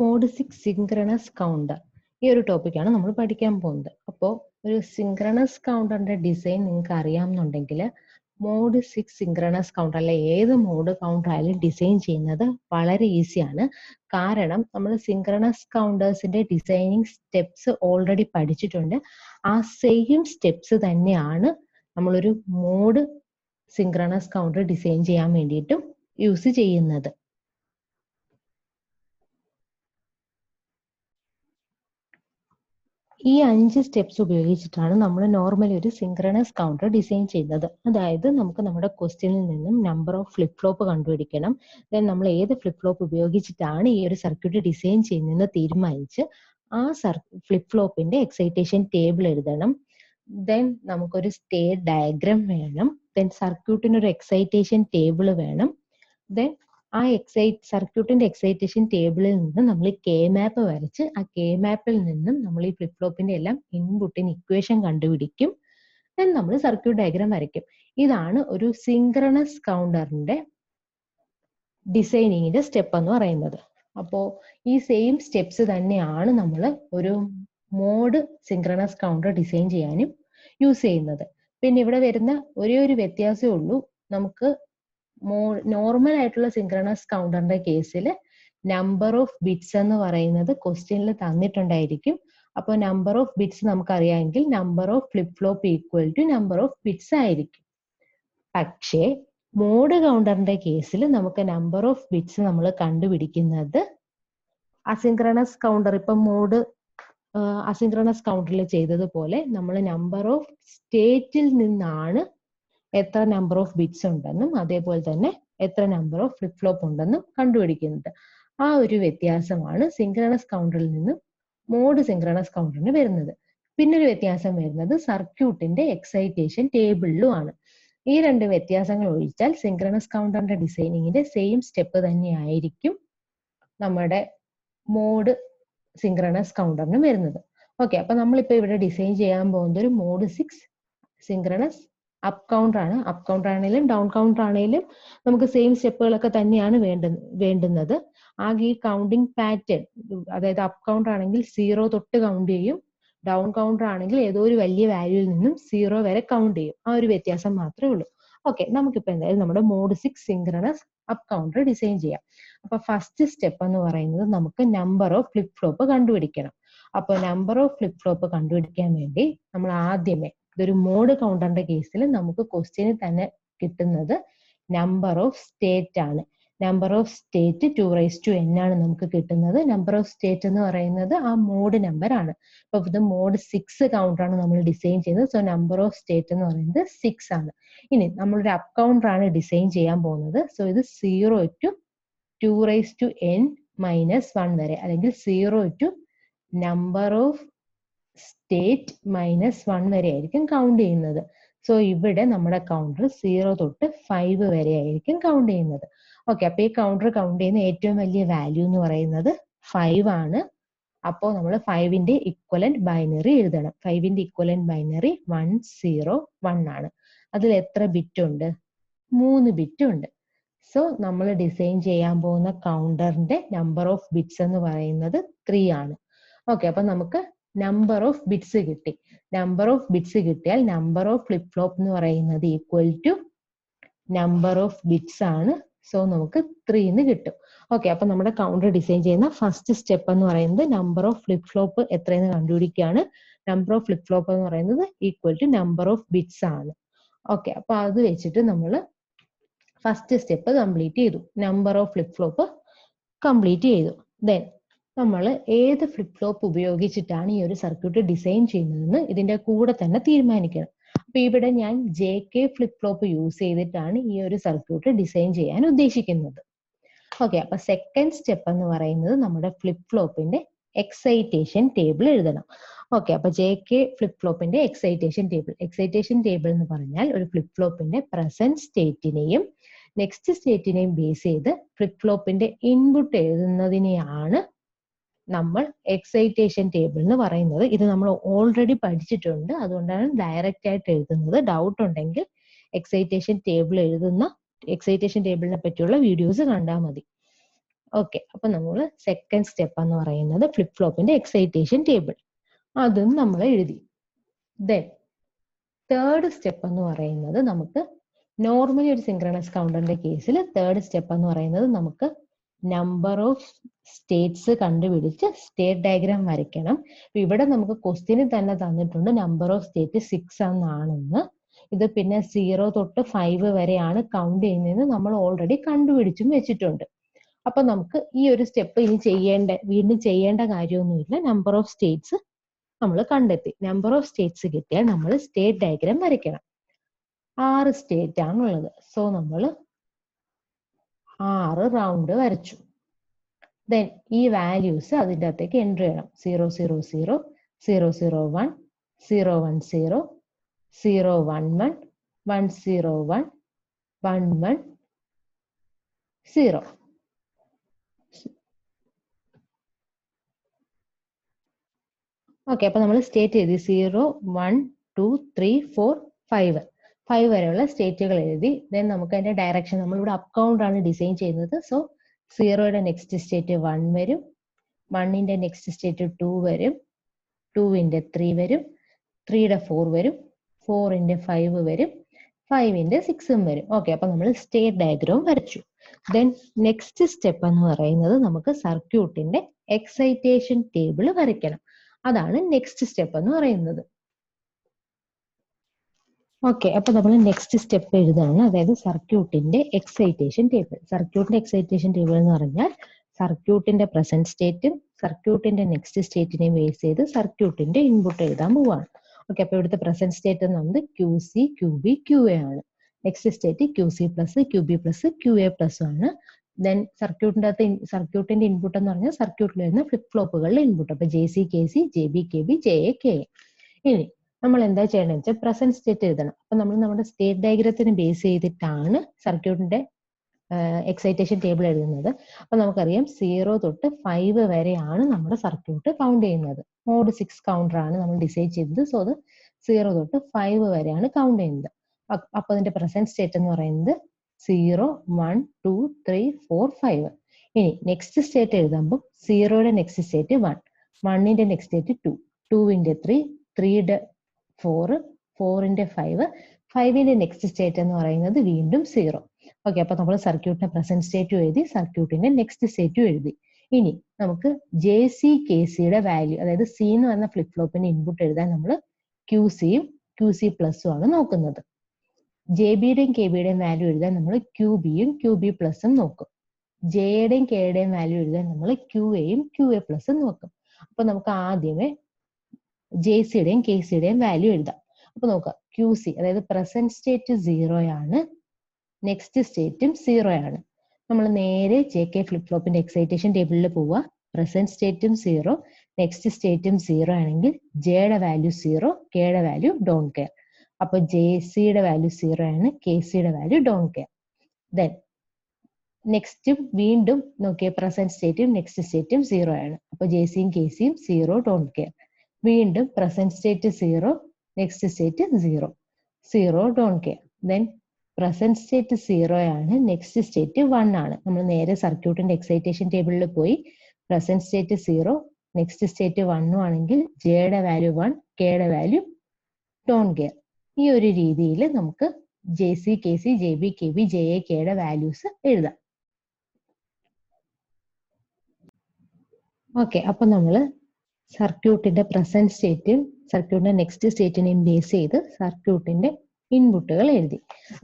Mode 6 synchronous counter ഈ ഒരു ടോപ്പിക്കാണ് നമ്മൾ പഠിക്കാൻ പോകുന്നത്. അപ്പോൾ ഒരു സിങ്ക്രണസ് കൗണ്ടറിന്റെ ഡിസൈൻ നിങ്ങൾക്ക് അറിയാമെന്നുണ്ടെങ്കിൽ മോഡ് 6 സിങ്ക്രണസ് കൗണ്ടർ അല്ലെ ഏത് മോഡ് കൗണ്ടർ ആയാലും ഡിസൈൻ ചെയ്യുന്നത് വളരെ ഈസിയാണ്. കാരണം നമ്മൾ സിങ്ക്രണസ് കൗണ്ടേഴ്സിന്റെ ഡിസൈനിങ് സ്റ്റെപ്സ് ഓൾറെഡി പഠിച്ചിട്ടുണ്ട്. ആ സെയിം സ്റ്റെപ്സ് തന്നെയാണ് നമ്മളൊരു മോഡ് സിങ്ക്രണസ് കൗണ്ടർ ഡിസൈൻ ചെയ്യാൻ വേണ്ടിയിട്ടും യൂസ് ചെയ്യുന്നത്. ഈ 5 സ്റ്റെപ്സ് ഉപയോഗിച്ചിട്ടാണ് നമ്മൾ നോർമലി ഒരു സിങ്ക്രണസ് കൗണ്ടർ ഡിസൈൻ ചെയ്യുന്നത്. അതായത് നമുക്ക് നമ്മുടെ ക്വസ്റ്റ്യനിൽ നിന്നും നമ്പർ ഓഫ് ഫ്ലിപ്പ് ഫ്ലോപ്പ് കണ്ടുപിടിക്കണം. ദെൻ നമ്മൾ ഏത് ഫ്ലിപ്പ് ഫ്ലോപ്പ് ഉപയോഗിച്ചിട്ടാണ് ഈ ഒരു സർക്യൂട്ട് ഡിസൈൻ ചെയ്യുന്നതെന്ന് തീരുമാനിച്ച് ആ ഫ്ലിപ്പ് ഫ്ലോപ്പിന്റെ എക്സൈറ്റേഷൻ ടേബിൾ എഴുതണം. ദെൻ നമുക്കൊരു സ്റ്റേറ്റ് ഡയഗ്രാം വേണം. ദെൻ സർക്യൂട്ടിന് ഒരു എക്സൈറ്റേഷൻ ടേബിൾ വേണം. ദെൻ ആ സർക്യൂട്ടിന്റെ എക്സൈറ്റേഷൻ ടേബിളിൽ നിന്ന് നമ്മൾ കെ മാപ്പ് വരച്ച് ആ കെ മാപ്പിൽ നിന്നും നമ്മൾ ഈ ഫ്ലിപ്പ് ഫ്ലോപ്പിന്റെ എല്ലാം ഇൻപുട്ടിന് ഇക്വേഷൻ കണ്ടുപിടിക്കും. ദെൻ നമ്മൾ സർക്യൂട്ട് ഡയഗ്രാം വരയ്ക്കും. ഇതാണ് ഒരു സിങ്ക്രണസ് കൗണ്ടറിന്റെ ഡിസൈനിങ്ങിന്റെ സ്റ്റെപ്പ് എന്ന് പറയുന്നത്. അപ്പോൾ ഈ സെയിം സ്റ്റെപ്സ് തന്നെയാണ് നമ്മൾ ഒരു മോഡ് സിങ്ക്രണസ് കൗണ്ടർ ഡിസൈൻ ചെയ്യാനും യൂസ് ചെയ്യുന്നത്. പിന്നെ ഇവിടെ വരുന്ന ഒരേ ഒരു വ്യത്യാസമേ ഉള്ളൂ. നമുക്ക് നോർമൽ ആയിട്ടുള്ള സിങ്ക്രണസ് കൗണ്ടറിന്റെ കേസിൽ നമ്പർ ഓഫ് ബിറ്റ്സ് എന്ന് പറയുന്നത് ക്വസ്റ്റ്യനിൽ തന്നിട്ടുണ്ടായിരിക്കും. അപ്പോൾ നമ്പർ ഓഫ് ബിറ്റ്സ് നമുക്കറിയാമെങ്കിൽ number of flip flop equal to number of bits ആയിരിക്കും. പക്ഷേ മോഡ് കൗണ്ടറിന്റെ കേസിൽ നമുക്ക് നമ്പർ ഓഫ് ബിറ്റ്സ് നമ്മൾ കണ്ടുപിടിക്കുന്നത് അസിങ്ക്രണസ് കൗണ്ടർ ഇപ്പം മോഡ് അസിങ്ക്രണസ് കൗണ്ടറിൽ ചെയ്തതുപോലെ നമ്മൾ നമ്പർ ഓഫ് സ്റ്റേറ്റിൽ നിന്നാണ് എത്ര നമ്പർ ഓഫ് ബിറ്റ്സ് ഉണ്ടെന്നും അതേപോലെ തന്നെ എത്ര നമ്പർ ഓഫ് ഫ്ലിപ്പ് ഫ്ലോപ്പ് ഉണ്ടെന്നും കണ്ടുപിടിക്കുന്നത്. ആ ഒരു വ്യത്യാസമാണ് സിങ്ക്രണസ് കൗണ്ടറിൽ നിന്നും മോഡ് സിങ്ക്രണസ് കൗണ്ടറിന് വരുന്നത്. പിന്നെ ഒരു വ്യത്യാസം വരുന്നത് സർക്യൂട്ടിന്റെ എക്സൈറ്റേഷൻ ടേബിളിലുമാണ്. ഈ രണ്ട് വ്യത്യാസങ്ങൾ ഒഴിച്ചാൽ സിങ്ക്രണസ് കൗണ്ടറിന്റെ ഡിസൈനിങ്ങിന്റെ സെയിം സ്റ്റെപ്പ് തന്നെയായിരിക്കും നമ്മുടെ മോഡ് സിങ്ക്രണസ് കൗണ്ടറിന് വരുന്നത്. ഓക്കെ, അപ്പൊ നമ്മളിപ്പോ ഇവിടെ ഡിസൈൻ ചെയ്യാൻ പോകുന്നത് ഒരു മോഡ് 6 സിങ്ക്രണസ് അപ്പ് കൗണ്ടർ ആണ്. അപ്പ് കൗണ്ടർ ആണെങ്കിലും ഡൗൺ കൗണ്ടർ ആണെങ്കിലും നമുക്ക് സെയിം സ്റ്റെപ്പുകളൊക്കെ തന്നെയാണ് വേണ്ടുന്നത്. ആകെ ഈ കൗണ്ടിങ് പാറ്റേൺ, അതായത് അപ്പ് കൗണ്ടർ ആണെങ്കിൽ 0 തൊട്ട് കൗണ്ട് ചെയ്യും, ഡൗൺ കൗണ്ടർ ആണെങ്കിൽ ഏതോ ഒരു വലിയ വാല്യൂവിൽ നിന്നും 0 വരെ കൗണ്ട് ചെയ്യും. ആ ഒരു വ്യത്യാസം മാത്രമേ ഉള്ളൂ. ഓക്കെ, നമുക്കിപ്പോ എന്തായാലും നമ്മുടെ mod 6 synchronous up counter design ചെയ്യാം. അപ്പൊ ഫസ്റ്റ് സ്റ്റെപ്പ് എന്ന് പറയുന്നത് നമുക്ക് നമ്പർ ഓഫ് ഫ്ലിപ്പ് ഫ്ലോപ്പ് കണ്ടുപിടിക്കണം. അപ്പൊ നമ്പർ ഓഫ് ഫ്ലിപ്പ് ഫ്ലോപ്പ് കണ്ടുപിടിക്കാൻ വേണ്ടി നമ്മൾ ആദ്യമേ, ഇതൊരു മോഡ് കൗണ്ടറിന്റെ കേസിൽ നമുക്ക് ക്വസ്റ്റ്യനിൽ തന്നെ കിട്ടുന്നത് നമ്പർ ഓഫ് സ്റ്റേറ്റ് ആണ്. നമ്പർ ഓഫ് സ്റ്റേറ്റ് 2n ആണ് നമുക്ക് കിട്ടുന്നത്. നമ്പർ ഓഫ് സ്റ്റേറ്റ് എന്ന് പറയുന്നത് ആ മോഡ് നമ്പർ ആണ്. അപ്പൊ ഇത് മോഡ് 6 കൗണ്ടർ ആണ് നമ്മൾ ഡിസൈൻ ചെയ്യുന്നത്. സോ നമ്പർ ഓഫ് സ്റ്റേറ്റ് എന്ന് പറയുന്നത് 6 ആണ്. ഇനി നമ്മളൊരു അപ്പ് കൗണ്ടർ ആണ് ഡിസൈൻ ചെയ്യാൻ പോകുന്നത്. സോ ഇത് 0 to 2n minus 1 വരെ, അല്ലെങ്കിൽ 0 to നമ്പർ ഓഫ് സ്റ്റേറ്റ് -1 വരെ ആയിരിക്കും കൗണ്ട് ചെയ്യുന്നത്. സോ ഇവിടെ നമ്മുടെ കൗണ്ടർ 0 തൊട്ട് 5 വരെ ആയിരിക്കും കൗണ്ട് ചെയ്യുന്നത്. ഓക്കെ, അപ്പൊ ഈ കൗണ്ടർ കൗണ്ട് ചെയ്യുന്ന ഏറ്റവും വലിയ വാല്യൂ എന്ന് പറയുന്നത് 5 ആണ്. അപ്പോൾ നമ്മൾ 5ന്റെ ഇക്വലന്റ് ബൈനറി എഴുതണം. 5ന്റെ ഇക്വലന്റ് ബൈനറി 101 ആണ്. അതിൽ എത്ര ബിറ്റ് ഉണ്ട്? 3 ബിറ്റ് ഉണ്ട്. സോ നമ്മൾ ഡിസൈൻ ചെയ്യാൻ പോകുന്ന കൗണ്ടറിന്റെ നമ്പർ ഓഫ് ബിറ്റ്സ് എന്ന് പറയുന്നത് 3 ആണ്. ഓക്കെ, അപ്പൊ നമുക്ക് നമ്പർ ഓഫ് ബിറ്റ്സ് കിട്ടി. നമ്പർ ഓഫ് ബിറ്റ്സ് കിട്ടിയാൽ നമ്പർ ഓഫ് ഫ്ലിപ്പ് ഫ്ലോപ്പ് എന്ന് പറയുന്നത് equal to number of bits ആണ്. സോ നമുക്ക് 3 എന്ന് കിട്ടും. ഓക്കെ, അപ്പൊ നമ്മുടെ കൗണ്ടർ ഡിസൈൻ ചെയ്യുന്ന ഫസ്റ്റ് സ്റ്റെപ്പ് എന്ന് പറയുന്നത് നമ്പർ ഓഫ് ഫ്ലിപ്പ് ഫ്ലോപ്പ് എത്രയെന്ന് കണ്ടുപിടിക്കുകയാണ്. നമ്പർ ഓഫ് ഫ്ലിപ്പ് ഫ്ലോപ്പ് എന്ന് പറയുന്നത് equal to number of bits ആണ്. ഓക്കെ, അപ്പൊ അത് വെച്ചിട്ട് നമ്മൾ ഫസ്റ്റ് സ്റ്റെപ്പ് കംപ്ലീറ്റ് ചെയ്തു. Number of flip flop complete ചെയ്തു. ദെൻ നമ്മൾ ഏത് ഫ്ലിപ്പ് ഫ്ലോപ്പ് ഉപയോഗിച്ചിട്ടാണ് ഈ ഒരു സർക്യൂട്ട് ഡിസൈൻ ചെയ്യുന്നതെന്ന് ഇതിന്റെ കൂടെ തന്നെ തീരുമാനിക്കണം. അപ്പൊ ഇവിടെ ഞാൻ JK ഫ്ലിപ്പ് ഫ്ലോപ്പ് യൂസ് ചെയ്തിട്ടാണ് ഈ ഒരു സർക്യൂട്ട് ഡിസൈൻ ചെയ്യാൻ ഉദ്ദേശിക്കുന്നത്. ഓക്കെ, അപ്പൊ സെക്കൻഡ് സ്റ്റെപ്പ് എന്ന് പറയുന്നത് നമ്മുടെ ഫ്ലിപ്പ് ഫ്ലോപ്പിന്റെ എക്സൈറ്റേഷൻ ടേബിൾ എഴുതണം. ഓക്കെ, അപ്പൊ JK ഫ്ലിപ്പ് ഫ്ലോപ്പിന്റെ എക്സൈറ്റേഷൻ ടേബിൾ എന്ന് പറഞ്ഞാൽ ഒരു ഫ്ലിപ്പ് ഫ്ലോപ്പിന്റെ പ്രസന്റ് സ്റ്റേറ്റിനെയും നെക്സ്റ്റ് സ്റ്റേറ്റിനെയും ബേസ് ചെയ്ത് ഫ്ലിപ്പ് ഫ്ലോപ്പിന്റെ ഇൻപുട്ട് എഴുതുന്നതിനെയാണ് നമ്മൾ എക്സൈറ്റേഷൻ ടേബിൾ എന്ന് പറയുന്നത്. ഇത് നമ്മൾ ഓൾറെഡി പഠിച്ചിട്ടുണ്ട്, അതുകൊണ്ടാണ് ഡയറക്റ്റ് ആയിട്ട് എഴുതുന്നത്. ഡൗട്ട് ഉണ്ടെങ്കിൽ എക്സൈറ്റേഷൻ ടേബിളിനെ പറ്റിയുള്ള വീഡിയോസ് കണ്ടാൽ മതി. ഓക്കെ, അപ്പൊ നമ്മൾ സെക്കൻഡ് സ്റ്റെപ്പ് എന്ന് പറയുന്നത് ഫ്ലിപ്പ് ഫ്ലോപ്പിന്റെ എക്സൈറ്റേഷൻ ടേബിൾ, അതും നമ്മൾ എഴുതി. ദെൻ തേർഡ് സ്റ്റെപ്പ് എന്ന് പറയുന്നത് നമുക്ക് നോർമലി ഒരു സിങ്ക്രണസ് കൗണ്ടറിന്റെ കേസിൽ തേർഡ് സ്റ്റെപ്പ് എന്ന് പറയുന്നത് നമുക്ക് നമ്പർ ഓഫ് സ്റ്റേറ്റ്സ് കണ്ടുപിടിച്ച് സ്റ്റേറ്റ് ഡയഗ്രാം വരയ്ക്കണം. ഇവിടെ നമുക്ക് ക്വസ്റ്റ്യനിൽ തന്നെ തന്നിട്ടുണ്ട് നമ്പർ ഓഫ് സ്റ്റേറ്റ് 6 എന്നാണെന്ന്. ഇത് പിന്നെ 0 തൊട്ട് 5 വരെയാണ് കൗണ്ട് ചെയ്യുന്നതെന്ന് നമ്മൾ ഓൾറെഡി കണ്ടുപിടിച്ചും വെച്ചിട്ടുണ്ട്. അപ്പൊ നമുക്ക് ഈ ഒരു സ്റ്റെപ്പ് ഇനി വീണ്ടും ചെയ്യേണ്ട കാര്യമൊന്നുമില്ല. നമ്പർ ഓഫ് സ്റ്റേറ്റ്സ് നമ്മൾ കണ്ടെത്തി. നമ്പർ ഓഫ് സ്റ്റേറ്റ്സ് കിട്ടിയാൽ നമ്മൾ സ്റ്റേറ്റ് ഡയഗ്രാം വരയ്ക്കണം. 6 സ്റ്റേറ്റ് ആണുള്ളത്. സോ നമ്മൾ 6 റൗണ്ട് വരച്ചു. ദെൻ ഈ വാല്യൂസ് അതിൻ്റെ അകത്തേക്ക് എൻട്രി ചെയ്യണം. 0 0 0 0 0 1 0 1 0 0 1 1 1 0 1 1 1 0. ഓക്കെ, അപ്പൊ നമ്മൾ സ്റ്റേറ്റ് എഴുതി 0 1 2 3 4 5 വരെയുള്ള സ്റ്റേറ്റുകൾ എഴുതി. ദെൻ നമുക്ക് അതിന്റെ ഡയറക്ഷൻ നമ്മൾ ഇവിടെ അപ്പ് കൗണ്ട് ആണ് ഡിസൈൻ ചെയ്യുന്നത്. സോ 0യുടെ നെക്സ്റ്റ് സ്റ്റേറ്റ് 1 വരും, 1ന്റെ നെക്സ്റ്റ് സ്റ്റേറ്റ് 2 വരും, 2ന്റെ 3 വരും, 3യുടെ 4 വരും, 4ന്റെ 5 വരും, 5ന്റെ 6 വരും. ഓക്കെ, അപ്പൊ നമ്മൾ സ്റ്റേറ്റ് ഡയഗ്രാം വരച്ചു. ദെൻ നെക്സ്റ്റ് സ്റ്റെപ്പ് എന്ന് പറയുന്നത് നമുക്ക് സർക്യൂട്ടിന്റെ എക്സൈറ്റേഷൻ ടേബിൾ വരയ്ക്കണം. അതാണ് നെക്സ്റ്റ് സ്റ്റെപ്പ് എന്ന് പറയുന്നത്. ഓക്കെ, അപ്പൊ നമ്മൾ നെക്സ്റ്റ് സ്റ്റെപ്പ് എഴുതാണ്, അതായത് സർക്യൂട്ടിന്റെ എക്സൈറ്റേഷൻ ടേബിൾ. സർക്യൂട്ടിന്റെ എക്സൈറ്റേഷൻ ടേബിൾ എന്ന് പറഞ്ഞാൽ സർക്യൂട്ടിന്റെ പ്രസന്റ് സ്റ്റേറ്റും സർക്യൂട്ടിന്റെ നെക്സ്റ്റ് സ്റ്റേറ്റിനെയും ബേസ് ചെയ്ത് സർക്യൂട്ടിന്റെ ഇൻപുട്ട് എഴുതാൻ പോവാണ്. ഓക്കെ, അപ്പൊ ഇവിടുത്തെ പ്രസന്റ് സ്റ്റേറ്റ് എന്നത് QC QB QA ആണ്. Next state QC plus QB plus QA plus ആണ്. ദെൻ സർക്യൂട്ടിന്റെ ഇൻപുട്ട് എന്ന് പറഞ്ഞാൽ സർക്യൂട്ടിൽ വരുന്ന ഫ്ലിപ്പ് ഫ്ലോപ്പുകളുടെ ഇൻപുട്ട്. അപ്പൊ JC KC JB KB JA KA. ഇനി നമ്മൾ എന്താ ചെയ്യണമെന്ന് വെച്ചാൽ പ്രസന്റ് സ്റ്റേറ്റ് എഴുതണം. അപ്പൊ നമ്മൾ നമ്മുടെ സ്റ്റേറ്റ് ഡയഗ്രത്തിന് ബേസ് ചെയ്തിട്ടാണ് സർക്യൂട്ടിന്റെ എക്സൈറ്റേഷൻ ടേബിൾ എഴുതുന്നത്. അപ്പൊ നമുക്കറിയാം 0 തൊട്ട് 5 വരെയാണ് നമ്മുടെ സർക്യൂട്ട് കൗണ്ട് ചെയ്യുന്നത്. മോഡ് 6 കൗണ്ടർ ആണ് നമ്മൾ ഡിസൈൻ ചെയ്തത്. സോ അത് 0 തൊട്ട് 5 വരെയാണ് കൗണ്ട് ചെയ്യുന്നത്. അപ്പൊ അതിന്റെ പ്രസന്റ് സ്റ്റേറ്റ് എന്ന് പറയുന്നത് 0 1 2 3 4 5. ഇനി നെക്സ്റ്റ് സ്റ്റേറ്റ് എഴുതുമ്പോൾ 0യുടെ നെക്സ്റ്റ് സ്റ്റേറ്റ് 1, 1ന്റെ നെക്സ്റ്റ് സ്റ്റേറ്റ് 2, 2ന്റെ 3, 3യുടെ 4, 4ന്റെ 5, 5ന്റെ നെക്സ്റ്റ് സ്റ്റേറ്റ് എന്ന് പറയുന്നത് വീണ്ടും 0. ഓക്കെ, അപ്പൊ നമ്മൾ സർക്യൂട്ടിന്റെ പ്രസന്റ് സ്റ്റേറ്റും എഴുതി, സർക്യൂട്ടിന്റെ നെക്സ്റ്റ് സ്റ്റേറ്റും എഴുതി. ഇനി നമുക്ക് JC KCയുടെ വാല്യൂ, അതായത് C എന്ന് പറഞ്ഞ ഫ്ലിപ്പ് ഫ്ലോപ്പിന്റെ ഇൻപുട്ട് എഴുതാൻ നമ്മൾ QCയും QC പ്ലസും ആണ് നോക്കുന്നത്. JBയുടെയും KBയുടെയും വാല്യൂ എഴുതാൻ നമ്മൾ QBയും QB പ്ലസും നോക്കും. Jയുടെയും Kയുടെയും വാല്യൂ എഴുതാൻ നമ്മൾ QAയും QA പ്ലസും നോക്കും. അപ്പൊ നമുക്ക് ആദ്യമേ JCയുടെയും KCയുടെയും വാല്യൂ എഴുതാം. അപ്പൊ നോക്കാം, QC അതായത് പ്രസന്റ് സ്റ്റേറ്റ് 0 ആണ്, നെക്സ്റ്റ് സ്റ്റേറ്റും 0 ആണ്. നമ്മൾ നേരെ JK ഫ്ലിപ്പ് ഫ്ലോപ്പിന്റെ എക്സൈറ്റേഷൻ ടേബിളിൽ പോവുക. പ്രസന്റ് സ്റ്റേറ്റും 0, നെക്സ്റ്റ് സ്റ്റേറ്റും 0 ആണെങ്കിൽ Jയുടെ വാല്യൂ 0, Kയുടെ വാല്യൂ ഡോൺ കെയർ. അപ്പൊ JCയുടെ വാല്യൂ 0 ആണ്, KCയുടെ value don't care. Then next വീണ്ടും നോക്കിയ പ്രസന്റ് സ്റ്റേറ്റും നെക്സ്റ്റ് സ്റ്റേറ്റും 0 ആണ്. അപ്പൊ JCയും KCയും 0 ഡോൺ കെയർ. വീണ്ടും present state 0, next state 0, 0 don't care. Then present state 0 ആണ്, നെക്സ്റ്റ് സ്റ്റേറ്റ് 1 ആണ്. നമ്മൾ നേരെ സർക്യൂട്ടിന്റെ എക്സൈറ്റേഷൻ ടേബിളിൽ പോയി പ്രസന്റ് സ്റ്റേറ്റ് 0, നെക്സ്റ്റ് സ്റ്റേറ്റ് 1 ആണെങ്കിൽ Jയുടെ വാല്യൂ 1, Kയുടെ വാല്യൂ ഡോൺ കെയർ. ഈ ഒരു രീതിയിൽ നമുക്ക് JC KC JB KB JA Kയുടെ വാല്യൂസ് എഴുതാം. ഓക്കെ, അപ്പൊ നമ്മൾ സർക്യൂട്ടിന്റെ പ്രസന്റ് സ്റ്റേറ്റും സർക്യൂട്ടിന്റെ നെക്സ്റ്റ് സ്റ്റേറ്റിനെയും ബേസ് ചെയ്ത് സർക്യൂട്ടിന്റെ ഇൻപുട്ടുകൾ എഴുതി.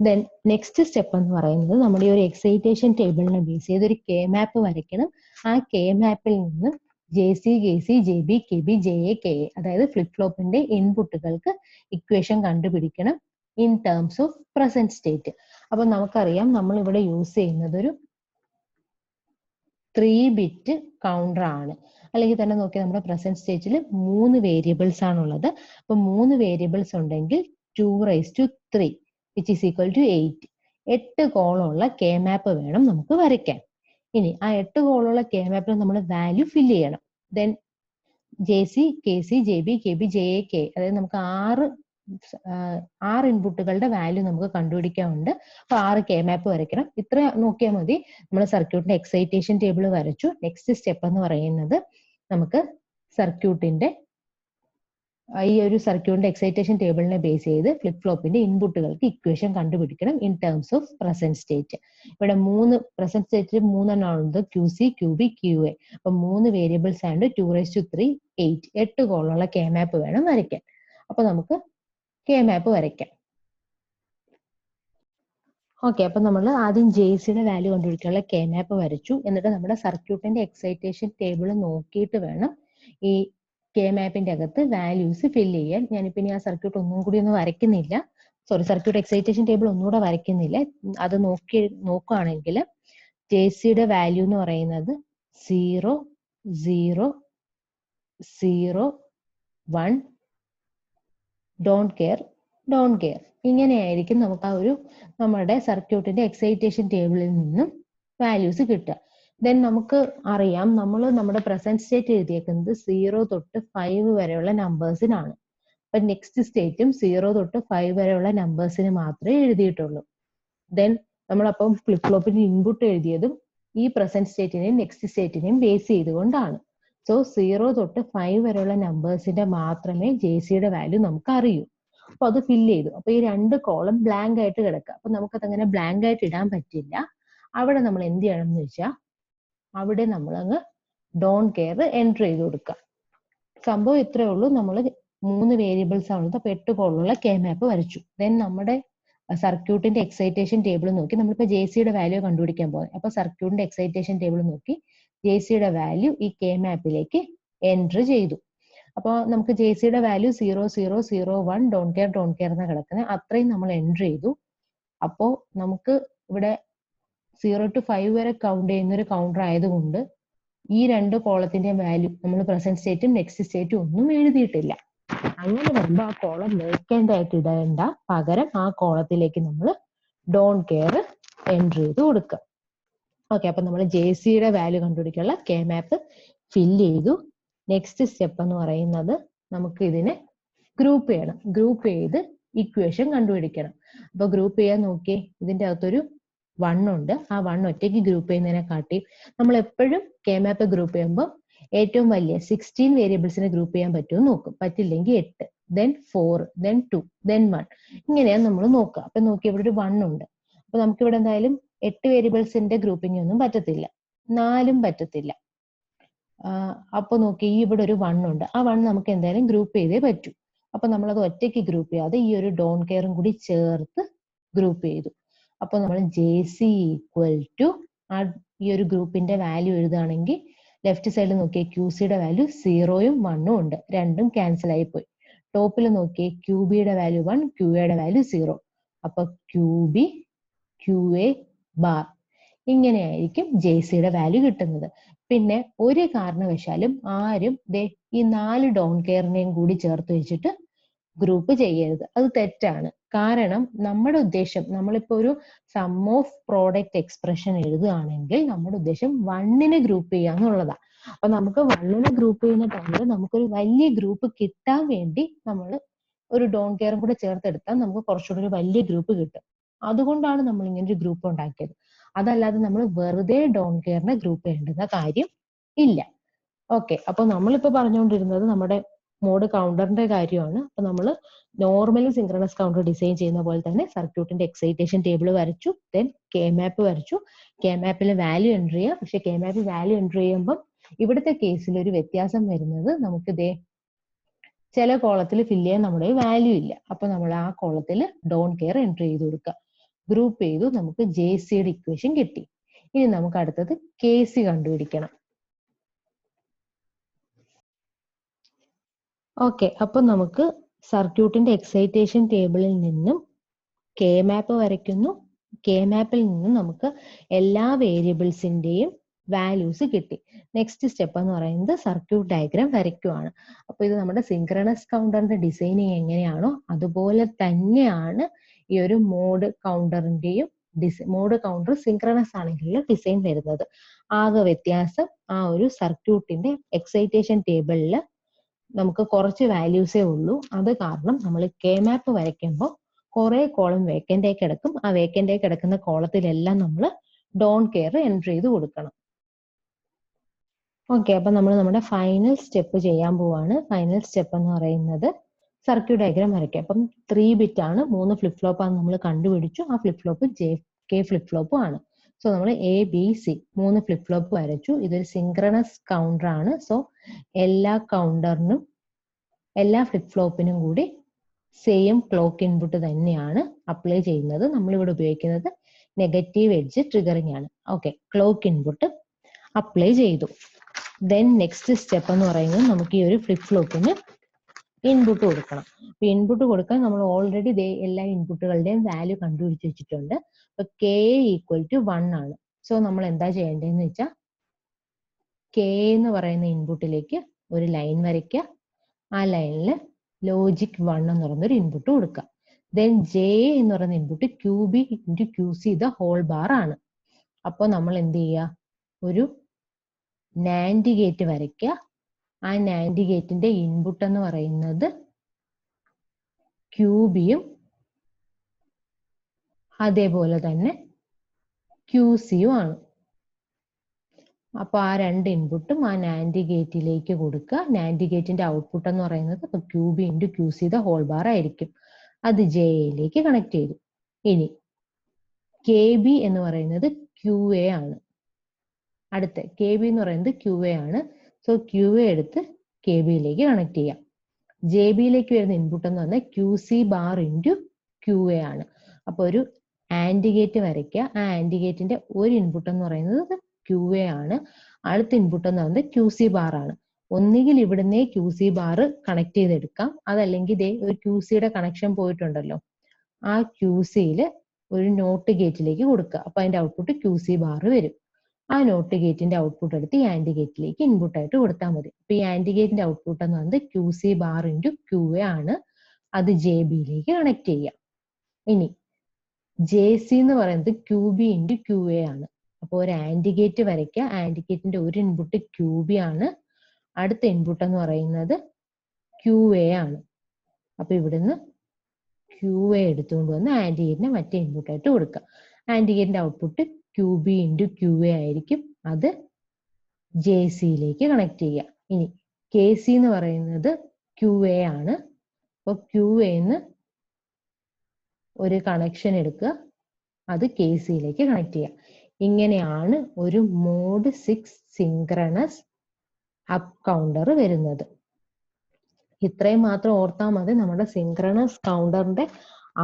ദെൻ നെക്സ്റ്റ് സ്റ്റെപ്പ് എന്ന് പറയുന്നത് നമ്മുടെ ഈ ഒരു എക്സൈറ്റേഷൻ ടേബിളിനെ ബേസ് ചെയ്ത് ഒരു K മാപ്പ് വരയ്ക്കണം. ആ K മാപ്പിൽ നിന്ന് JC KC JB KB JA KA അതായത് ഫ്ലിപ്പ് ഫ്ലോപ്പിന്റെ ഇൻപുട്ടുകൾക്ക് ഇക്വേഷൻ കണ്ടുപിടിക്കണം in terms of present state. അപ്പൊ നമുക്കറിയാം നമ്മൾ ഇവിടെ യൂസ് ചെയ്യുന്നത് ഒരു 3-bit കൗണ്ടർ ആണ്. അല്ലെങ്കിൽ തന്നെ നോക്കിയാൽ നമ്മുടെ പ്രസന്റ് സ്റ്റേറ്റിൽ 3 വേരിയബിൾസ് ആണുള്ളത്. അപ്പൊ 3 വേരിയബിൾസ് ഉണ്ടെങ്കിൽ 2⁻3 which is equal to 8. 8 കോളമുള്ള K മാപ്പ് വേണം നമുക്ക് വരയ്ക്കാൻ. ഇനി ആ 8 കോളമുള്ള K മാപ്പിൽ നമ്മൾ വാല്യൂ ഫില്ല് ചെയ്യണം. Then JC KC JB KB JA K അതായത് നമുക്ക് 6 6 ഇൻപുട്ടുകളുടെ വാല്യൂ നമുക്ക് കണ്ടുപിടിക്കാനുണ്ട്. അപ്പൊ 6 കെ മാപ്പ് വരയ്ക്കണം. ഇത്ര നോക്കിയാൽ മതി. നമ്മൾ സർക്യൂട്ടിന്റെ എക്സൈറ്റേഷൻ ടേബിൾ വരച്ചു. നെക്സ്റ്റ് സ്റ്റെപ്പ് എന്ന് പറയുന്നത് നമുക്ക് സർക്യൂട്ടിന്റെ ഈ ഒരു സർക്യൂട്ടിന്റെ എക്സൈറ്റേഷൻ ടേബിളിനെ ബേസ് ചെയ്ത് ഫ്ലിപ്പ് ഫ്ലോപ്പിന്റെ ഇൻപുട്ടുകൾക്ക് ഇക്വേഷൻ കണ്ടുപിടിക്കണം in terms of present state. ഇവിടെ പ്രസന്റ് സ്റ്റേറ്റിൽ 3 എണ്ണമാണുള്ളത്, QC, QB, QA. അപ്പൊ 3 വേരിയബിൾസ് ആയതുകൊണ്ട് 2�3, 8 8 കോളുള്ള കെ മാപ്പ് വേണം വരയ്ക്കാൻ. അപ്പൊ നമുക്ക് കെ മാപ്പ് വരയ്ക്കാം. ഓക്കെ, അപ്പൊ നമ്മൾ ആദ്യം JCയുടെ വാല്യൂ കണ്ടുപിടിക്കാനുള്ള കെ മാപ്പ് വരച്ചു. എന്നിട്ട് നമ്മുടെ സർക്യൂട്ടിന്റെ എക്സൈറ്റേഷൻ ടേബിൾ നോക്കിയിട്ട് വേണം ഈ കെ മാപ്പിന്റെ അകത്ത് വാല്യൂസ് ഫില്ല് ചെയ്യാൻ. ഞാനിപ്പോ ഇനി ആ സർക്യൂട്ട് ഒന്നും കൂടി ഒന്നും വരയ്ക്കുന്നില്ല. സർക്യൂട്ട് എക്സൈറ്റേഷൻ ടേബിൾ ഒന്നുകൂടെ വരയ്ക്കുന്നില്ല. അത് നോക്കുകയാണെങ്കിൽ JCയുടെ വാല്യൂ എന്ന് പറയുന്നത് 0 0 0 1 ഡോണ്ട് കെയർ ഡോണ്ട് കെയർ. ഇങ്ങനെയായിരിക്കും നമുക്ക് ആ ഒരു നമ്മുടെ സർക്യൂട്ടിന്റെ എക്സൈറ്റേഷൻ ടേബിളിൽ നിന്നും വാല്യൂസ് കിട്ടുക. ദെൻ നമുക്ക് അറിയാം നമ്മുടെ പ്രസന്റ് സ്റ്റേറ്റ് എഴുതിയേക്കുന്നത് 0 തൊട്ട് 5 വരെയുള്ള നമ്പേഴ്സിനാണ്. അപ്പൊ നെക്സ്റ്റ് സ്റ്റേറ്റും 0 തൊട്ട് 5 വരെയുള്ള നമ്പേഴ്സിന് മാത്രമേ എഴുതിയിട്ടുള്ളൂ. ദെൻ നമ്മളപ്പം ഫ്ലിപ്പ് ഫ്ലോപ്പിന് ഇൻപുട്ട് എഴുതിയതും ഈ പ്രസന്റ് സ്റ്റേറ്റിനെയും നെക്സ്റ്റ് സ്റ്റേറ്റിനെയും ബേസ് ചെയ്തുകൊണ്ടാണ്. സോ 0 തൊട്ട് 5 വരെയുള്ള നമ്പേഴ്സിന്റെ മാത്രമേ JCയുടെ വാല്യൂ നമുക്ക് അറിയൂ. അപ്പൊ അത് ഫില്ല് ചെയ്തു. അപ്പൊ ഈ 2 കോളം ബ്ലാങ്ക് ആയിട്ട് കിടക്കുക. അപ്പൊ നമുക്കത് അങ്ങനെ ബ്ലാങ്ക് ആയിട്ട് ഇടാൻ പറ്റില്ല. അവിടെ നമ്മൾ എന്ത് ചെയ്യണം എന്ന് വെച്ചാൽ അവിടെ നമ്മൾ അങ്ങ് ഡോണ്ട് കെയർ എൻറ്റർ ചെയ്ത് കൊടുക്കുക. സംഭവം ഇത്രേ ഉള്ളൂ. നമ്മൾ 3 വേരിയബിൾസ് ആണുള്ളത്. അപ്പൊ 8 കോളുള്ള കെ മാപ്പ് വരച്ചു. ദെൻ നമ്മുടെ സർക്യൂട്ടിന്റെ എക്സൈറ്റേഷൻ ടേബിൾ നോക്കി നമ്മളിപ്പോ JCയുടെ വാല്യൂ കണ്ടുപിടിക്കാൻ പോകും. അപ്പൊ സർക്യൂട്ടിന്റെ എക്സൈറ്റേഷൻ ടേബിൾ നോക്കി JCയുടെ വാല്യൂ ഈ കെ മാപ്പിലേക്ക് എൻറ്റർ ചെയ്തു. അപ്പോൾ നമുക്ക് JCയുടെ വാല്യൂ 0 0 0 1 ഡോണ്ട് കെയർ എന്ന് കിടക്കുന്നത്. അത്രയും നമ്മൾ എൻറ്റർ ചെയ്തു. അപ്പോ നമുക്ക് ഇവിടെ 0 to 5 വരെ കൗണ്ട് ചെയ്യുന്ന ഒരു കൗണ്ടർ ആയതുകൊണ്ട് ഈ 2 കോളത്തിന്റെ വാല്യൂ നമ്മൾ പ്രസന്റ് സ്റ്റേറ്റും നെക്സ്റ്റ് സ്റ്റേറ്റും ഒന്നും എഴുതിയിട്ടില്ല. അങ്ങനെ വരുമ്പോൾ ആ കോളം വേക്കന്റ് ആയിട്ട് ഇടേണ്ട, പകരം ആ കോളത്തിലേക്ക് നമ്മൾ ഡോണ്ട് കെയർ എൻറ്റർ ചെയ്ത് കൊടുക്കുക. ഓക്കെ, അപ്പൊ നമ്മൾ JCയുടെ വാല്യൂ കണ്ടുപിടിക്കാനുള്ള കെ മാപ്പ് ഫില്ല് ചെയ്തു. നെക്സ്റ്റ് സ്റ്റെപ്പ് എന്ന് പറയുന്നത് നമുക്ക് ഇതിനെ ഗ്രൂപ്പ് ചെയ്യണം. ഗ്രൂപ്പ് ചെയ്ത് ഇക്വേഷൻ കണ്ടുപിടിക്കണം. അപ്പൊ ഗ്രൂപ്പ് ചെയ്യാൻ നോക്കി ഇതിന്റെ അകത്തൊരു 1 ഉണ്ട്. ആ 1 ഒറ്റയ്ക്ക് ഗ്രൂപ്പ് ചെയ്യുന്നതിനെ കാട്ടി നമ്മൾ എപ്പോഴും കെ മാപ്പ് ഗ്രൂപ്പ് ചെയ്യുമ്പോൾ ഏറ്റവും വലിയ 16 വേരിയബിൾസിനെ ഗ്രൂപ്പ് ചെയ്യാൻ പറ്റുമോ നോക്കും. പറ്റില്ലെങ്കിൽ 8, ദെൻ 4, ദെൻ 2, ദെൻ 1. ഇങ്ങനെയാണ് നമ്മൾ നോക്കുക. അപ്പൊ നോക്കി ഇവിടെ ഒരു 1 ഉണ്ട്. അപ്പൊ നമുക്ക് ഇവിടെ എന്തായാലും 8 വേരിയബിൾസിന്റെ ഗ്രൂപ്പിംഗ് ഒന്നും പറ്റത്തില്ല, 4ഉം പറ്റത്തില്ല. അപ്പൊ നോക്കി ഇവിടെ ഒരു 1 ഉണ്ട്. ആ 1 നമുക്ക് എന്തായാലും ഗ്രൂപ്പ് ചെയ്തേ പറ്റൂ. അപ്പൊ നമ്മളത് ഒറ്റയ്ക്ക് ഗ്രൂപ്പ് ചെയ്യാതെ ഈ ഒരു ഡോണ്ട് കെയറും കൂടി ചേർത്ത് ഗ്രൂപ്പ് ചെയ്തു. അപ്പൊ നമ്മൾ JC ഈക്വൽ ടു ഈ ഒരു ഗ്രൂപ്പിന്റെ വാല്യൂ എഴുതുകയാണെങ്കിൽ ലെഫ്റ്റ് സൈഡിൽ നോക്കിയേ QCയുടെ വാല്യൂ 0ഉം 1ഉം ഉണ്ട്. രണ്ടും ക്യാൻസൽ ആയി പോയി. ടോപ്പിൽ നോക്കിയേ QBയുടെ വാല്യൂ 1, QAയുടെ വാല്യൂ 0. അപ്പൊ QB QA ബാർ. ഇങ്ങനെയായിരിക്കും JCയുടെ വാല്യൂ കിട്ടുന്നത്. പിന്നെ ഒരു കാരണവശാലും ആരും ഈ 4 ഡോണ്ട് കെയറിനെയും കൂടി ചേർത്ത് വെച്ചിട്ട് ഗ്രൂപ്പ് ചെയ്യരുത്. അത് തെറ്റാണ്. കാരണം നമ്മുടെ ഉദ്ദേശം, നമ്മളിപ്പോ ഒരു സം ഓഫ് പ്രോഡക്റ്റ് എക്സ്പ്രഷൻ എഴുതുകയാണെങ്കിൽ നമ്മുടെ ഉദ്ദേശം 1നെ ഗ്രൂപ്പ് ചെയ്യാന്നുള്ളതാ. അപ്പൊ നമുക്ക് 1നെ ഗ്രൂപ്പ് ചെയ്യുന്ന ടൈമിൽ നമുക്കൊരു വലിയ ഗ്രൂപ്പ് കിട്ടാൻ വേണ്ടി നമ്മൾ ഒരു ഡോണ്ട് കെയറും കൂടെ ചേർത്തെടുത്താൽ നമുക്ക് കുറച്ചുകൂടി ഒരു വലിയ ഗ്രൂപ്പ് കിട്ടും. അതുകൊണ്ടാണ് നമ്മൾ ഇങ്ങനെ ഒരു ഗ്രൂപ്പ് ഉണ്ടാക്കിയത്. അതല്ലാതെ നമ്മൾ വെറുതെ ഡോണ്ട് കെയറിനെ ഗ്രൂപ്പ് ചെയ്യേണ്ടുന്ന കാര്യം ഇല്ല. ഓക്കെ, അപ്പൊ നമ്മളിപ്പോ പറഞ്ഞുകൊണ്ടിരുന്നത് നമ്മുടെ മോഡ് കൗണ്ടറിന്റെ കാര്യമാണ്. അപ്പൊ നമ്മൾ നോർമലി സിൻക്രണസ് കൗണ്ടർ ഡിസൈൻ ചെയ്യുന്ന പോലെ തന്നെ സർക്യൂട്ടിന്റെ എക്സൈറ്റേഷൻ ടേബിൾ വരച്ചു, ദെൻ കെ മാപ്പ് വരച്ചു. കെ മാപ്പിൽ വാല്യൂ എൻറ്റർ ചെയ്യാം. പക്ഷെ കെ മാപ്പിൽ വാല്യൂ എൻറ്റർ ചെയ്യുമ്പോൾ ഇവിടുത്തെ കേസിൽ ഒരു വ്യത്യാസം വരുന്നത് നമുക്ക് ചില കോളത്തിൽ ഫില്ല് ചെയ്യാൻ നമ്മുടെ വാല്യൂ ഇല്ല. അപ്പൊ നമ്മൾ ആ കോളത്തിൽ ഡോണ്ട് കെയർ എൻറ്റർ ചെയ്ത് കൊടുക്കുക. ഗ്രൂപ്പ് ചെയ്തു, നമുക്ക് JCയുടെ ഇക്വേഷൻ കിട്ടി. ഇനി നമുക്ക് അടുത്തത് KC കണ്ടുപിടിക്കണം. ഓക്കെ, അപ്പൊ നമുക്ക് സർക്യൂട്ടിന്റെ എക്സൈറ്റേഷൻ ടേബിളിൽ നിന്നും കെ മാപ്പ് വരയ്ക്കുന്നു. കെ മാപ്പിൽ നിന്നും നമുക്ക് എല്ലാ വേരിയബിൾസിന്റെയും വാല്യൂസ് കിട്ടി. നെക്സ്റ്റ് സ്റ്റെപ്പ് എന്ന് പറയുന്നത് സർക്യൂട്ട് ഡയഗ്രാം വരയ്ക്കുവാണ്. അപ്പൊ ഇത് നമ്മുടെ സിൻക്രണസ് കൗണ്ടറിന്റെ ഡിസൈനിങ് എങ്ങനെയാണോ അതുപോലെ തന്നെയാണ് ഈ ഒരു മോഡ് കൗണ്ടറിന്റെയും മോഡ് കൗണ്ടർ സിൻക്രണസ് ആണെങ്കിലും ഡിസൈൻ വരുന്നത്. ആകെ വ്യത്യാസം ആ ഒരു സർക്യൂട്ടിന്റെ എക്സൈറ്റേഷൻ ടേബിളിൽ നമുക്ക് കുറച്ച് വാല്യൂസേ ഉള്ളൂ. അത് കാരണം നമ്മൾ കെ മാപ്പ് വരയ്ക്കുമ്പോൾ കുറെ കോളം വേക്കൻ്റ് ആയി കിടക്കും. ആ വേക്കൻ്റ് ആയി കിടക്കുന്ന കോളത്തിലെല്ലാം നമ്മൾ ഡോണ്ട് കെയർ എൻട്രി ചെയ്ത് കൊടുക്കണം. ഓക്കെ, അപ്പൊ നമ്മൾ നമ്മുടെ ഫൈനൽ സ്റ്റെപ്പ് ചെയ്യാൻ പോവാണ്. ഫൈനൽ സ്റ്റെപ്പ് എന്ന് പറയുന്നത് സർക്യൂട്ട് ഡയഗ്രാം വരയ്ക്കുക. അപ്പം 3 ബിറ്റ് ആണ്, 3 ഫ്ലിപ്പ് ഫ്ലോപ്പ് ആണ് നമ്മൾ കണ്ടുപിടിച്ചു. ആ ഫ്ലിപ്പ് ഫ്ലോപ്പ് JK ഫ്ലിപ്പ് ഫ്ലോപ്പും ആണ്. സോ നമ്മൾ ABC 3 ഫ്ലിപ്പ് ഫ്ലോപ്പ് വരച്ചു. ഇതൊരു സിങ്ക്രണസ് കൗണ്ടർ ആണ്. സോ എല്ലാ കൗണ്ടറിനും എല്ലാ ഫ്ലിപ്പ് ഫ്ലോപ്പിനും കൂടി സെയിം ക്ലോക്ക് ഇൻപുട്ട് തന്നെയാണ് അപ്ലൈ ചെയ്യുന്നത്. നമ്മളിവിടെ ഉപയോഗിക്കുന്നത് നെഗറ്റീവ് എഡ്ജ് ട്രിഗറിംഗ് ആണ്. ഓക്കെ, ക്ലോക്ക് ഇൻപുട്ട് അപ്ലൈ ചെയ്തു. ദെൻ നെക്സ്റ്റ് സ്റ്റെപ്പ് എന്ന് പറയുന്നത് നമുക്ക് ഈ ഒരു ഫ്ലിപ്പ് ഫ്ലോപ്പിന് ഇൻപുട്ട് കൊടുക്കണം. അപ്പൊ ഇൻപുട്ട് കൊടുക്കാൻ നമ്മൾ ഓൾറെഡി എല്ലാ ഇൻപുട്ടുകളുടെയും വാല്യൂ കണ്ടുപിടിച്ച് വെച്ചിട്ടുണ്ട്. അപ്പൊ K = 1 ആണ്. സോ നമ്മൾ എന്താ ചെയ്യേണ്ടതെന്ന് വെച്ചാൽ K എന്ന് പറയുന്ന ഇൻപുട്ടിലേക്ക് ഒരു ലൈൻ വരയ്ക്കുക. ആ ലൈനിൽ ലോജിക് 1 എന്ന് പറയുന്ന ഒരു ഇൻപുട്ട് കൊടുക്കുക. ദെൻ J എന്ന് പറയുന്ന input QB × QC the whole bar ആണ്. അപ്പൊ നമ്മൾ എന്ത് ചെയ്യുക, ഒരു നാൻഡ് ഗേറ്റ് വരയ്ക്കുക. ആ നാൻഡ് ഗേറ്റിന്റെ ഇൻപുട്ട് എന്ന് പറയുന്നത് QBയും അതേപോലെ തന്നെ QCയും ആണ്. അപ്പൊ ആ രണ്ട് ഇൻപുട്ടും ആ നാൻഡ് ഗേറ്റിലേക്ക് കൊടുക്കുക. നാൻഡ് ഗേറ്റിന്റെ ഔട്ട്പുട്ട് എന്ന് പറയുന്നത് QB × QC the whole bar ആയിരിക്കും. അത് JAയിലേക്ക് കണക്ട് ചെയ്തു. ഇനി KB എന്ന് പറയുന്നത് QA ആണ്. അടുത്ത KB എന്ന് പറയുന്നത് QA ആണ്. സോ QA എടുത്ത് KBയിലേക്ക് കണക്ട് ചെയ്യാം. JBയിലേക്ക് വരുന്ന ഇൻപുട്ട് എന്ന് പറഞ്ഞാൽ QC ബാർ × QA ആണ്. അപ്പൊ ഒരു ആൻഡ് ഗേറ്റ് വരയ്ക്കുക. ആ ആൻഡ് ഗേറ്റിന്റെ ഒരു ഇൻപുട്ട് എന്ന് പറയുന്നത് QA ആണ്. അടുത്ത ഇൻപുട്ട് എന്ന് പറയുന്നത് QC ബാർ ആണ്. ഒന്നുകിൽ ഇവിടുന്ന് QC ബാർ കണക്ട് ചെയ്തെടുക്കാം, അതല്ലെങ്കിൽ ഇതേ ഒരു QCയുടെ കണക്ഷൻ പോയിട്ടുണ്ടല്ലോ, ആ QCയിൽ ഒരു നോട്ട് ഗേറ്റിലേക്ക് കൊടുക്കുക. അപ്പൊ അതിന്റെ ഔട്ട്പുട്ട് QC ബാർ വരും. ആ നോട്ട് ഗേറ്റിന്റെ ഔട്ട്പുട്ട് എടുത്ത് ഈ ആൻഡ് ഗേറ്റിലേക്ക് ഇൻപുട്ട് ആയിട്ട് കൊടുത്താൽ മതി. അപ്പൊ ഈ ആൻഡ് ഗേറ്റിന്റെ ഔട്ട്പുട്ട് എന്ന് പറയുന്നത് QC ബാർ × QA ആണ്. അത് JBയിലേക്ക് കണക്ട് ചെയ്യാം. ഇനി JC എന്ന് പറയുന്നത് QB × QA ആണ്. അപ്പൊ ഒരു ആൻഡ് ഗേറ്റ് വരയ്ക്കുക. ആൻഡ് ഗേറ്റിന്റെ ഒരു ഇൻപുട്ട് QB ആണ്. അടുത്ത ഇൻപുട്ട് എന്ന് പറയുന്നത് QA ആണ്. അപ്പൊ ഇവിടുന്ന് QA എടുത്തുകൊണ്ട് വന്ന് ആൻഡ് ഗേറ്റിന് മറ്റേ ഇൻപുട്ട് ആയിട്ട് കൊടുക്കുക. ആൻഡ് ഗേറ്റിന്റെ ഔട്ട്പുട്ട് QB × QA ആയിരിക്കും. അത് JCയിലേക്ക് കണക്ട് ചെയ്യുക. ഇനി KC എന്ന് പറയുന്നത് QA ആണ്. അപ്പൊ QAന്ന് ഒരു കണക്ഷൻ എടുക്കുക, അത് KCയിലേക്ക് കണക്ട് ചെയ്യുക. ഇങ്ങനെയാണ് ഒരു മോഡ് 6 സിങ്ക്രണസ് അപ്പ് കൗണ്ടർ വരുന്നത്. ഇത്രയും മാത്രം ഓർത്താൽ മതി. നമ്മുടെ സിങ്ക്രണസ് കൗണ്ടറിന്റെ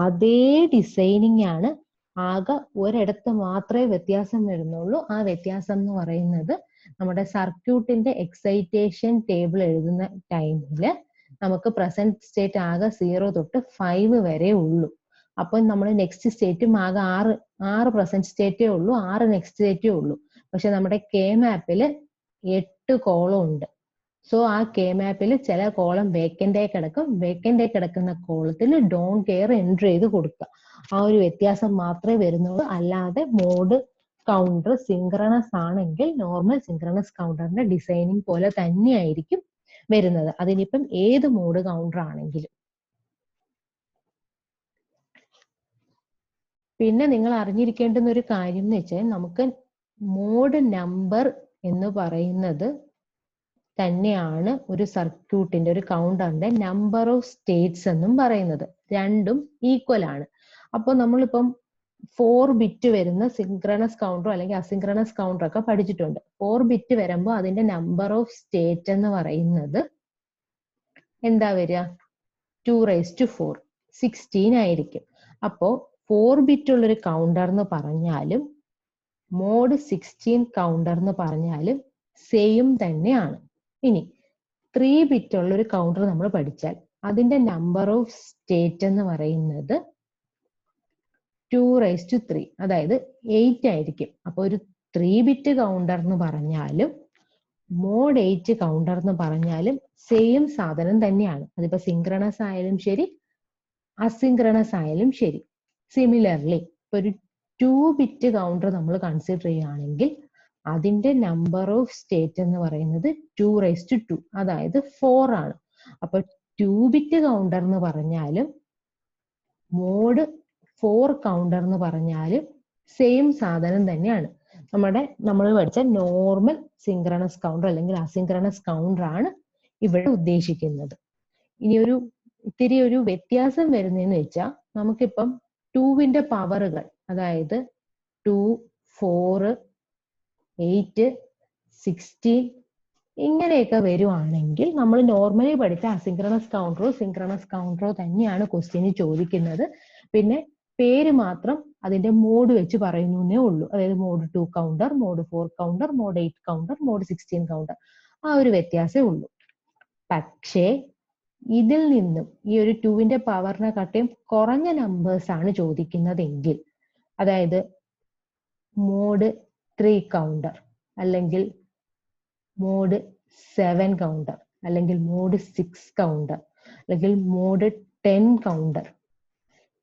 അതേ ഡിസൈനിങ് ആണ്. ആകെ ഒരിടത്ത് മാത്രമേ വ്യത്യാസം വരുന്നുള്ളൂ. ആ വ്യത്യാസം എന്ന് പറയുന്നത് നമ്മുടെ സർക്യൂട്ടിന്റെ എക്സൈറ്റേഷൻ ടേബിൾ എഴുതുന്ന ടൈമിൽ നമുക്ക് പ്രസന്റ് സ്റ്റേറ്റ് ആകെ 0 തൊട്ട് 5 വരെ ഉള്ളൂ. അപ്പൊ നമ്മൾ നെക്സ്റ്റ് സ്റ്റേറ്റും ആകെ 6 പ്രസന്റ് സ്റ്റേറ്റേ ഉള്ളൂ, 6 നെക്സ്റ്റ് സ്റ്റേറ്റേ ഉള്ളൂ. പക്ഷെ നമ്മുടെ കെ മാപ്പില് 8 കോളം ഉണ്ട്. സോ ആ കെ മാപ്പിൽ ചില കോളം വേക്കൻ്റ് ആയി കിടക്കും. വേക്കൻ്റ് ആയി കിടക്കുന്ന കോളത്തിൽ ഡോണ്ട് കെയർ എൻട്രി ചെയ്ത് കൊടുക്കുക. ആ ഒരു വ്യത്യാസം മാത്രമേ വരുന്നുള്ളൂ. അല്ലാതെ മോഡ് കൗണ്ടർ സിങ്ക്രണസ് ആണെങ്കിൽ നോർമൽ സിങ്ക്രണസ് കൗണ്ടറിന്റെ ഡിസൈനിങ് പോലെ തന്നെയായിരിക്കും വരുന്നത്. അതിനിപ്പം ഏത് മോഡ് കൗണ്ടർ ആണെങ്കിലും. പിന്നെ നിങ്ങൾ അറിഞ്ഞിരിക്കേണ്ടുന്ന ഒരു കാര്യം എന്ന് വെച്ചാൽ നമുക്ക് മോഡ് നമ്പർ എന്ന് പറയുന്നത് തന്നെയാണ് ഒരു സർക്യൂട്ടിന്റെ ഒരു കൗണ്ടറിന്റെ നമ്പർ ഓഫ് സ്റ്റേറ്റ്സ് എന്നും പറയുന്നത്. രണ്ടും ഈക്വൽ ആണ്. അപ്പൊ നമ്മളിപ്പം 4 ബിറ്റ് വരുന്ന സിങ്ക്രണസ് കൗണ്ടർ അല്ലെങ്കിൽ അസിങ്ക്രണസ് കൗണ്ടർ ഒക്കെ പഠിച്ചിട്ടുണ്ട്. 4 ബിറ്റ് വരുമ്പോൾ അതിന്റെ നമ്പർ ഓഫ് സ്റ്റേറ്റ് എന്ന് പറയുന്നത് എന്താ വരിക? 2⁴ 16 ആയിരിക്കും. അപ്പോ 4 ബിറ്റ് ഉള്ളൊരു കൗണ്ടർ എന്ന് പറഞ്ഞാലും മോഡ് 16 കൗണ്ടർ എന്ന് പറഞ്ഞാലും സെയിം തന്നെയാണ്. ഇനി 3 ബിറ്റ് ഉള്ള ഒരു കൗണ്ടർ നമ്മൾ പഠിച്ചാൽ അതിന്റെ നമ്പർ ഓഫ് സ്റ്റേറ്റ് എന്ന് പറയുന്നത് 2�3, അതായത് 8 ആയിരിക്കും. അപ്പൊ ഒരു 3 ബിറ്റ് കൗണ്ടർ എന്ന് പറഞ്ഞാലും മോഡ് 8 കൗണ്ടർ എന്ന് പറഞ്ഞാലും സെയിം സാധനം തന്നെയാണ്. അതിപ്പോ സിങ്ക്രണസ് ആയാലും ശരി, അസിങ്ക്രണസ് ആയാലും ശരി. സിമിലർലി ഇപ്പൊ ഒരു 2 ബിറ്റ് കൗണ്ടർ നമ്മൾ കൺസിഡർ ചെയ്യുകയാണെങ്കിൽ അതിന്റെ നമ്പർ ഓഫ് സ്റ്റേറ്റ് എന്ന് പറയുന്നത് 2⁴, അതായത് 4 ആണ്. അപ്പൊ 2-ബിറ്റ് കൗണ്ടർ എന്ന് പറഞ്ഞാലും മോഡ് 4 കൗണ്ടർ എന്ന് പറഞ്ഞാലും സെയിം സാധനം തന്നെയാണ്. നമ്മൾ പഠിച്ച നോർമൽ സിങ്ക്രണസ് കൗണ്ടർ അല്ലെങ്കിൽ അസിങ്ക്രണസ് കൗണ്ടർ ആണ് ഇവിടെ ഉദ്ദേശിക്കുന്നത്. ഇനി ഇത്തിരി ഒരു വ്യത്യാസം വരുന്നതെന്ന് വെച്ചാൽ നമുക്കിപ്പം 2-വിന്റെ പവറുകൾ, അതായത് 2, 4, 8, 16 ഇങ്ങനെയൊക്കെ വരുവാണെങ്കിൽ നമ്മൾ നോർമലി പഠിച്ച അസിങ്ക്രണസ് കൗണ്ടറോ സിങ്ക്രണസ് കൗണ്ടറോ തന്നെയാണ് ക്വസ്റ്റ്യന് ചോദിക്കുന്നത്. പിന്നെ പേര് മാത്രം അതിന്റെ മോഡ് വെച്ച് പറയുന്നേ ഉള്ളൂ. അതായത് mod 2 counter, mod 4 counter, mod 8 counter, mod 16 counter, ആ ഒരു വ്യത്യാസമേ ഉള്ളൂ. പക്ഷേ ഇതിൽ നിന്നും ഈ ഒരു 2-വിന്റെ പവറിനെ കാട്ടിയും കുറഞ്ഞ നമ്പേഴ്സ് ആണ് ചോദിക്കുന്നതെങ്കിൽ, അതായത് മോഡ് 3 കൗണ്ടർ അല്ലെങ്കിൽ മോഡ് 7 കൗണ്ടർ അല്ലെങ്കിൽ മോഡ് 6 കൗണ്ടർ അല്ലെങ്കിൽ മോഡ് 10 കൗണ്ടർ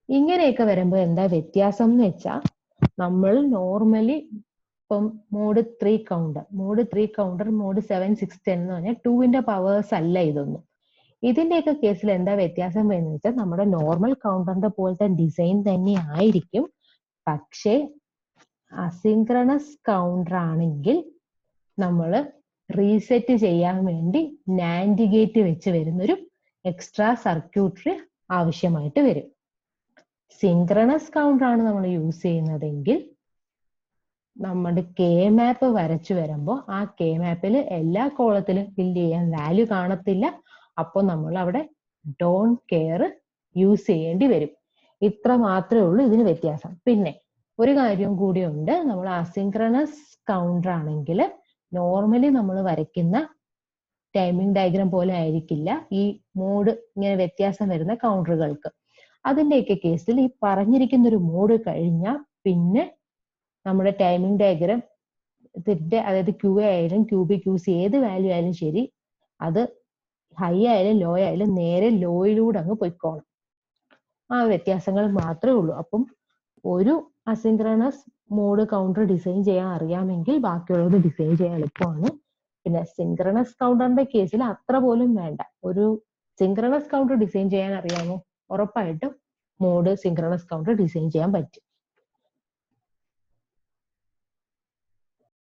ഇങ്ങനെയൊക്കെ വരുമ്പോൾ എന്താ വ്യത്യാസം എന്ന് വെച്ചാൽ, നമ്മൾ നോർമലി ഇപ്പം മോഡ് 3 കൗണ്ടർ, മോഡ് 7, 6, 10 എന്ന് പറഞ്ഞാൽ 2-വിന്റെ പവേഴ്സ് അല്ല ഇതൊന്നും. ഇതിന്റെയൊക്കെ കേസിൽ എന്താ വ്യത്യാസം വരുന്നത് വെച്ചാൽ നമ്മുടെ നോർമൽ കൗണ്ടറിന്റെ പോലത്തെ ഡിസൈൻ തന്നെ ആയിരിക്കും. പക്ഷേ അസിങ്ക്രണസ് കൗണ്ടർ ആണെങ്കിൽ നമ്മൾ റീസെറ്റ് ചെയ്യാൻ വേണ്ടി നാൻഡ് ഗേറ്റ് വെച്ച് വരുന്നൊരു എക്സ്ട്രാ സർക്യൂട്ടറി ആവശ്യമായിട്ട് വരും. സിങ്ക്രണസ് കൗണ്ടർ ആണ് നമ്മൾ യൂസ് ചെയ്യുന്നതെങ്കിൽ നമ്മുടെ കെ മാപ്പ് വരച്ചു വരുമ്പോൾ ആ കെ മാപ്പിൽ എല്ലാ കോളത്തിലും ഫില്ല് ചെയ്യാൻ വാല്യൂ കാണത്തില്ല. അപ്പോൾ നമ്മൾ അവിടെ ഡോണ്ട് കെയർ യൂസ് ചെയ്യേണ്ടി വരും. ഇത്ര മാത്രമേ ഉള്ളൂ ഇതിന് വ്യത്യാസം. പിന്നെ ഒരു കാര്യം കൂടി ഉണ്ട്, നമ്മൾ അസിങ്ക്രണസ് കൗണ്ടർ ആണെങ്കിൽ നോർമലി നമ്മൾ വരയ്ക്കുന്ന ടൈമിംഗ് ഡയഗ്രാം പോലെ ആയിരിക്കില്ല ഈ മോഡ് ഇങ്ങനെ വ്യത്യാസം വരുന്ന കൗണ്ടറുകൾക്ക്. അതിന്റെയൊക്കെ കേസിൽ ഈ പറഞ്ഞിരിക്കുന്ന ഒരു മോഡ് കഴിഞ്ഞാൽ പിന്നെ നമ്മുടെ ടൈമിംഗ് ഡയഗ്രാം അതായത് ക്യൂ എ ആയാലും ക്യൂ ബി ക്യൂ സി ഏത് വാല്യൂ ആയാലും ശരി, അത് ഹൈ ആയാലും ലോ ആയാലും നേരെ ലോയിലൂടെ അങ്ങ് പൊയ്ക്കോണം. ആ വ്യത്യാസങ്ങൾ മാത്രമേ ഉള്ളൂ. അപ്പം ഒരു അസിങ്ക്രണസ് മോഡ് കൗണ്ടർ ഡിസൈൻ ചെയ്യാൻ അറിയാമെങ്കിൽ ബാക്കിയുള്ളത് ഡിസൈൻ ചെയ്യാൻ എളുപ്പമാണ്. പിന്നെ സിങ്ക്രണസ് കൗണ്ടറിന്റെ കേസിൽ അത്ര പോലും വേണ്ട. ഒരു സിങ്ക്രണസ് കൗണ്ടർ ഡിസൈൻ ചെയ്യാൻ അറിയാമോ, ഉറപ്പായിട്ടും മോഡ് സിങ്ക്രണസ് കൗണ്ടർ ഡിസൈൻ ചെയ്യാൻ പറ്റും.